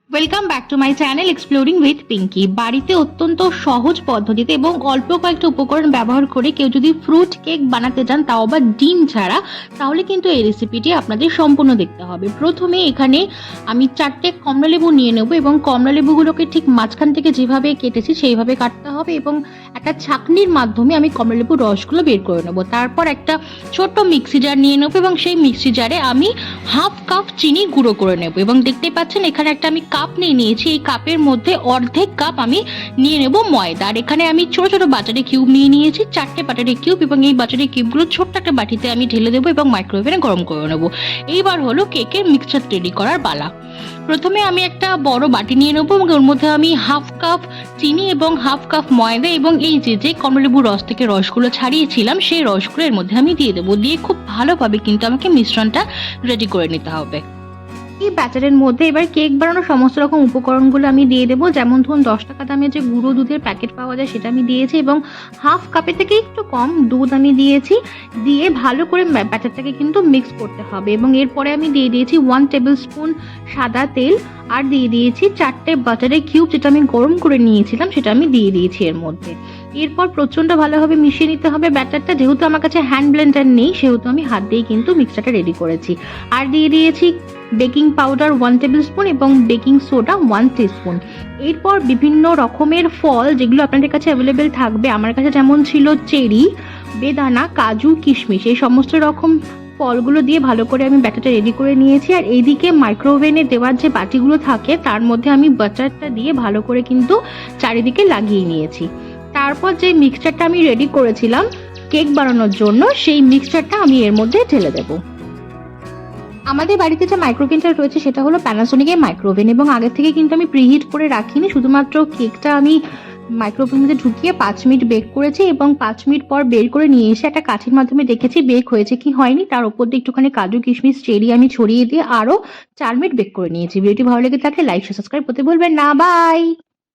Welcome back to my channel exploring with Pinky. বাড়িতে অত্যন্ত সহজ পদ্ধতিতে এবং অল্প কয়েকটা উপকরণ ব্যবহার করে কেউ যদি ফ্রুট কেক বানাতে চান, তাও আবার ডিম ছাড়া, তাহলে কিন্তু এই রেসিপিটি আপনাদের সম্পূর্ণ দেখতে হবে। প্রথমে এখানে আমি 4টে কমলালেবু নিয়ে নেব এবং কমলালেবুগুলোকে ঠিক মাঝখান থেকে যেভাবে কেটেছি সেইভাবে কাটতে হবে এবং একটা ছাঁকনির মাধ্যমে আমি কমলালেবুর রসগুলো বের করে নেব। তারপর একটা ছোট্ট মিক্সি জার নিয়ে নেব এবং সেই মিক্সি জারে আমি হাফ কাপ চিনি গুঁড়ো করে নেব এবং দেখতে পাচ্ছেন এখানে একটা আমি কাপ নিয়ে নিয়েছি। এই কাপের মধ্যে অর্ধেক কাপ আমি নিয়ে নেব ময়দা। আর এখানে আমি ছোট ছোট বাটারি কিউব নিয়ে নিয়েছি, 4টে বাটারি কিউব, এবং এই বাটারি কিউবগুলো ছোট্ট একটা বাটিতে আমি ঢেলে দেবো এবং মাইক্রোওভেনে গরম করে নেব। এইবার হলো কেকের মিক্সচার তৈরি করার পালা। প্রথমে আমি একটা বড় বাটি নিয়ে নেবো এবং ওর মধ্যে আমি হাফ কাপ চিনি এবং হাফ কাপ ময়দা এবং এই যে কমলালেবুর রস থেকে রসগুলো ছাড়িয়েছিলাম সেই রসগুলো এর মধ্যে আমি দিয়ে দেবো। দিয়ে খুব ভালোভাবে কিন্তু আমাকে মিশ্রণটা রেডি করে নিতে হবে। এই ব্যাটারের মধ্যে এবার কেক বানানোর সমস্ত রকম উপকরণগুলো আমি দিয়ে দেবো। যেমন ধরুন 10 টাকা দামের যে গুঁড়ো দুধের প্যাকেট পাওয়া যায় সেটা আমি দিয়েছি এবং হাফ কাপের থেকে একটু কম দুধ আমি দিয়েছি। দিয়ে ভালো করে ব্যাটারটাকে কিন্তু মিক্স করতে হবে এবং এরপরে আমি দিয়ে দিয়েছি 1 টেবিল স্পুন সাদা তেল আর দিয়ে দিয়েছি 4টে বাটারের কিউব, যেটা আমি গরম করে নিয়েছিলাম সেটা আমি দিয়ে দিয়েছি এর মধ্যে। এরপর প্রচণ্ড ভালোভাবে মিশিয়ে নিতে হবে ব্যাটারটা। যেহেতু আমার কাছে হ্যান্ড ব্লেন্ডার নেই সেহেতু আমি হাত দিয়ে কিন্তু মিক্সচারটা রেডি করেছি। আর দিয়ে দিয়েছি বেকিং পাউডার 1 টেবিল স্পুন এবং বেকিং সোডা 1 টিস্পুন। এরপর বিভিন্ন রকমের ফল যেগুলো আপনাদের কাছে অ্যাভেলেবেল থাকবে, আমার কাছে যেমন ছিল চেরি, বেদানা, কাজু, কিশমিশ, এই সমস্ত রকম ফলগুলো দিয়ে ভালো করে আমি ব্যাটারটা রেডি করে নিয়েছি। আর এইদিকে মাইক্রোওভেনে দেওয়ার যে বাটিগুলো থাকে তার মধ্যে আমি বাটারটা দিয়ে ভালো করে কিন্তু চারিদিকে লাগিয়ে নিয়েছি। তারপর যে মিক্সচারটা আমি রেডি করেছিলাম কেক বানানোর জন্য সেই মিক্সচারটা আমি এর মধ্যে ঢেলে দেবো। আমাদের বাড়িতে যে মাইক্রোওভেনটা রয়েছে সেটা হলো প্যানাসোনিকের মাইক্রোওভেন এবং আগে থেকে কিন্তু আমি প্রিহিট করে রাখিনি। শুধুমাত্র কেকটা আমি মাইক্রোওভেনের মধ্যে ঢুকিয়ে 5 মিনিট বেক করেছি এবং 5 মিনিট পর বের করে নিয়ে এসে একটা কাঠির মাধ্যমে দেখেছি বেক হয়েছে কি হয়নি। তার উপর দিয়ে একটুখানি কাজু, কিশমিশ, চেরি আমি ছড়িয়ে দিয়ে আরও 4 মিনিট বেক করে নিয়েছি। ভিডিওটি ভালো লেগে থাকলে লাইক, সাবস্ক্রাইব করতে ভুলবেন না। বাই।